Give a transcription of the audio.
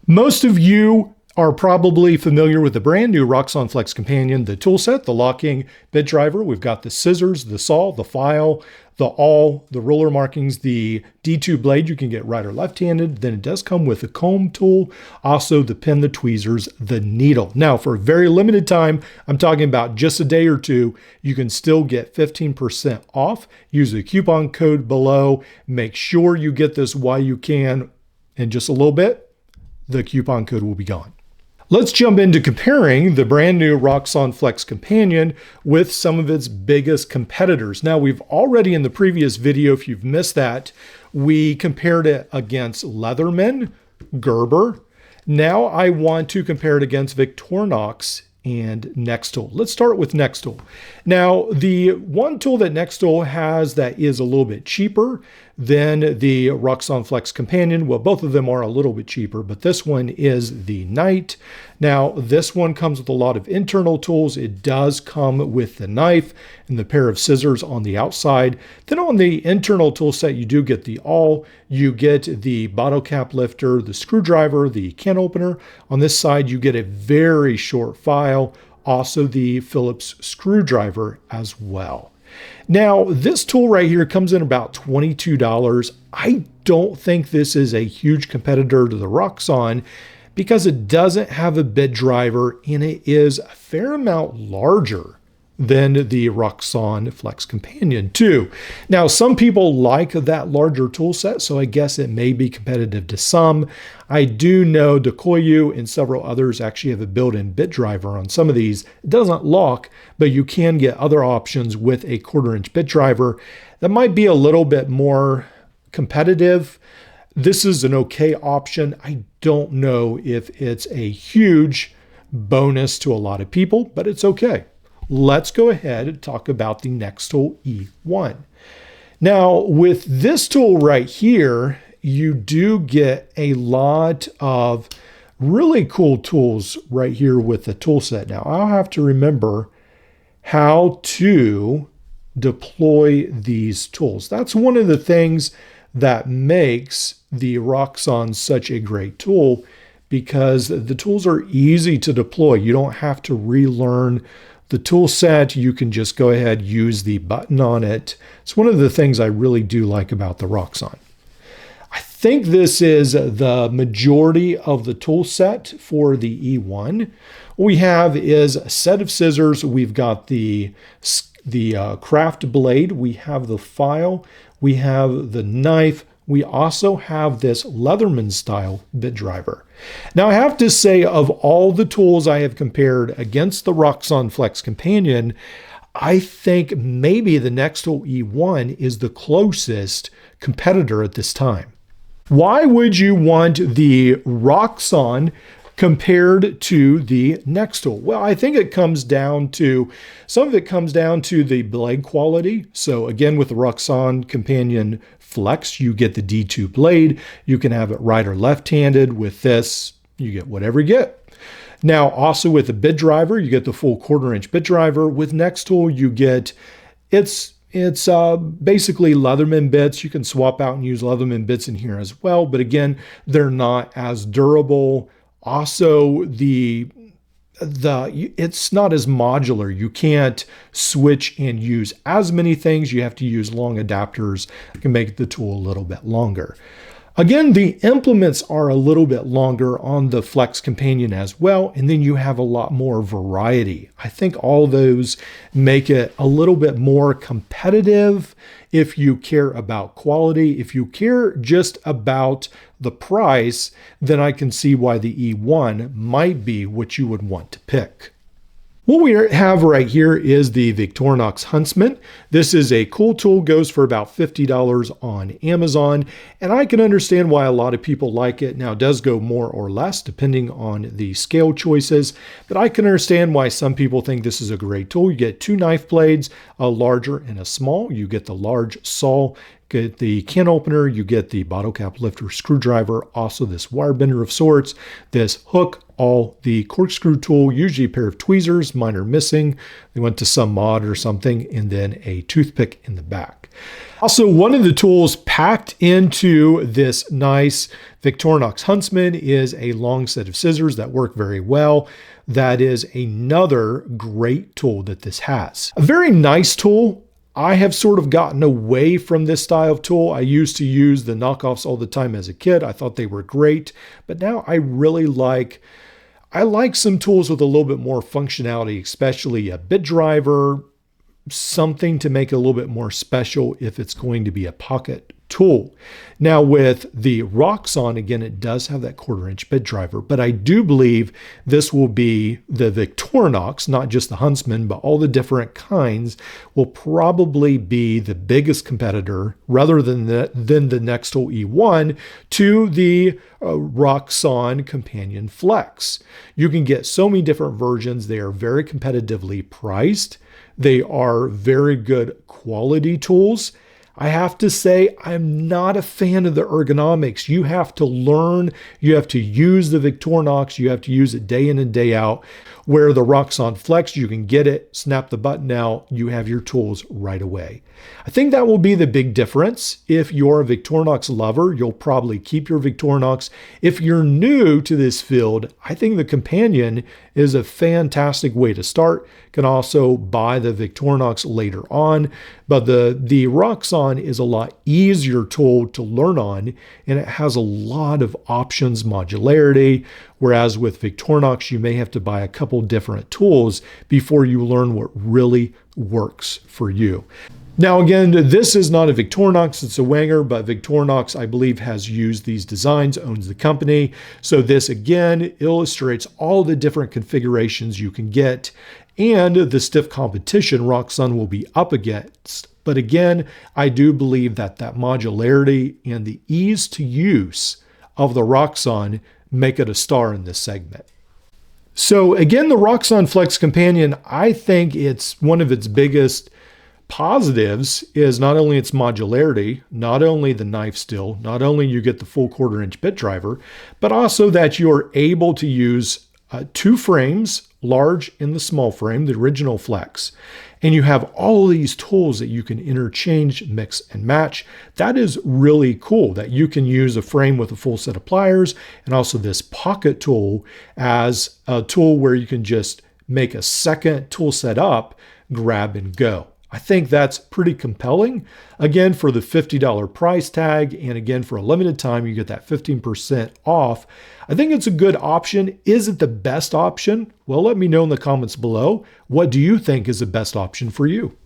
Most of you are probably familiar with the brand new Roxon Flex Companion, the tool set, the locking bit driver. We've got the scissors, the saw, the file, the awl, the roller markings, the D2 blade. You can get right or left-handed. Then it does come with a comb tool, also the pin, the tweezers, the needle. Now, for a very limited time, I'm talking about just a day or two, you can still get 15% off. Use the coupon code below. Make sure you get this while you can. In just a little bit, the coupon code will be gone. Let's jump into comparing the brand new Roxon Flex Companion with some of its biggest competitors. Now, we've already in the previous video, if you've missed that, we compared it against Leatherman, Gerber. Now I want to compare it against Victorinox and Nextool. Let's start with Nextool. Now, the one tool that Nextool has that is a little bit cheaper than the Roxon Flex Companion, well, both of them are a little bit cheaper, but this one is the Knight. Now, this one comes with a lot of internal tools. It does come with the knife and the pair of scissors on the outside. Then on the internal tool set, you do get the awl, you get the bottle cap lifter, the screwdriver, the can opener. On this side, you get a very short file, also the Phillips screwdriver as well. Now, this tool right here comes in about $22. I don't think this is a huge competitor to the Roxon because it doesn't have a bit driver and it is a fair amount larger than the Roxon Flex Companion too. Now, some people like that larger tool set, so I guess it may be competitive to some. I do know Dekoyu and several others actually have a built-in bit driver on some of these. It doesn't lock, but you can get other options with a 1/4-inch bit driver that might be a little bit more competitive. This is an okay option. I don't know if it's a huge bonus to a lot of people, but it's okay. Let's go ahead and talk about the Nextool E1. Now, with this tool right here, you do get a lot of really cool tools right here with the tool set. Now, I'll have to remember how to deploy these tools. That's one of the things that makes the Roxon such a great tool, because the tools are easy to deploy. You don't have to relearn the tool set. You can just go ahead, use the button on it. It's one of the things I really do like about the Roxon. I think this is the majority of the tool set for the E1. What we have is a set of scissors. We've got the craft blade. We have the file. We have the knife. We also have this Leatherman style bit driver. Now, I have to say, of all the tools I have compared against the Roxon Flex Companion, I think maybe the Nextool E1 is the closest competitor at this time. Why would you want the Roxon compared to the Nextool? Well, I think it comes down to, some of it comes down to the blade quality. So again, with the Roxon Companion Flex, you get the D2 blade. You can have it right or left-handed. With this, you get whatever you get. Now, also with the bit driver, you get the full 1/4-inch bit driver. With Nextool, you get, it's basically Leatherman bits. You can swap out and use Leatherman bits in here as well. But again, they're not as durable. Also, it's not as modular. You can't switch and use as many things. You have to use long adapters that can make the tool a little bit longer. Again, the implements are a little bit longer on the Flex Companion as well, and then you have a lot more variety. I think all those make it a little bit more competitive if you care about quality. If you care just about the price, then I can see why the E1 might be what you would want to pick. What we have right here is the Victorinox Huntsman. This is a cool tool, goes for about $50 on Amazon, and I can understand why a lot of people like it. Now, it does go more or less depending on the scale choices, but I can understand why some people think this is a great tool. You get 2 knife blades, a larger and a small. You get the large saw, get the can opener, you get the bottle cap lifter screwdriver, also this wire bender of sorts, this hook, all the corkscrew tool, usually a pair of tweezers, mine are missing. They went to some mod or something, and then a toothpick in the back. Also, one of the tools packed into this nice Victorinox Huntsman is a long set of scissors that work very well. That is another great tool that this has. A very nice tool. I have sort of gotten away from this style of tool. I used to use the knockoffs all the time as a kid. I thought they were great, but now I really like some tools with a little bit more functionality, especially a bit driver, something to make it a little bit more special if it's going to be a pocket tool. Now with the Roxon, again, it does have that 1/4-inch bit driver, but I do believe this will be the Victorinox, not just the Huntsman, but all the different kinds will probably be the biggest competitor rather than the Nextool E1 to the Roxon Companion Flex. You can get so many different versions. They are very competitively priced. They are very good quality tools. I have to say, I'm not a fan of the ergonomics. You have to learn, you have to use the Victorinox, you have to use it day in and day out. Where the Roxon Flex, you can get it, snap the button out, you have your tools right away. I think that will be the big difference. If you're a Victorinox lover, you'll probably keep your Victorinox. If you're new to this field, I think the Companion is a fantastic way to start. You can also buy the Victorinox later on, but the Roxon is a lot easier tool to learn on, and it has a lot of options, modularity, whereas with Victorinox, you may have to buy a couple different tools before you learn what really works for you. Now, again, this is not a Victorinox, it's a Wenger, but Victorinox, I believe, has used these designs, owns the company. So this, again, illustrates all the different configurations you can get and the stiff competition Roxon will be up against. But again, I do believe that modularity and the ease to use of the Roxon make it a star in this segment. So again, the Roxon Flex Companion, I think it's one of its biggest positives is not only its modularity, not only the knife still, not only you get the full 1/4-inch bit driver, but also that you're able to use two frames, large and the small frame, the original Flex. And you have all these tools that you can interchange, mix and match. That is really cool that you can use a frame with a full set of pliers and also this pocket tool as a tool where you can just make a second tool set up, grab and go. I think that's pretty compelling. Again, for the $50 price tag, and again, for a limited time, you get that 15% off. I think it's a good option. Is it the best option? Well, let me know in the comments below. What do you think is the best option for you?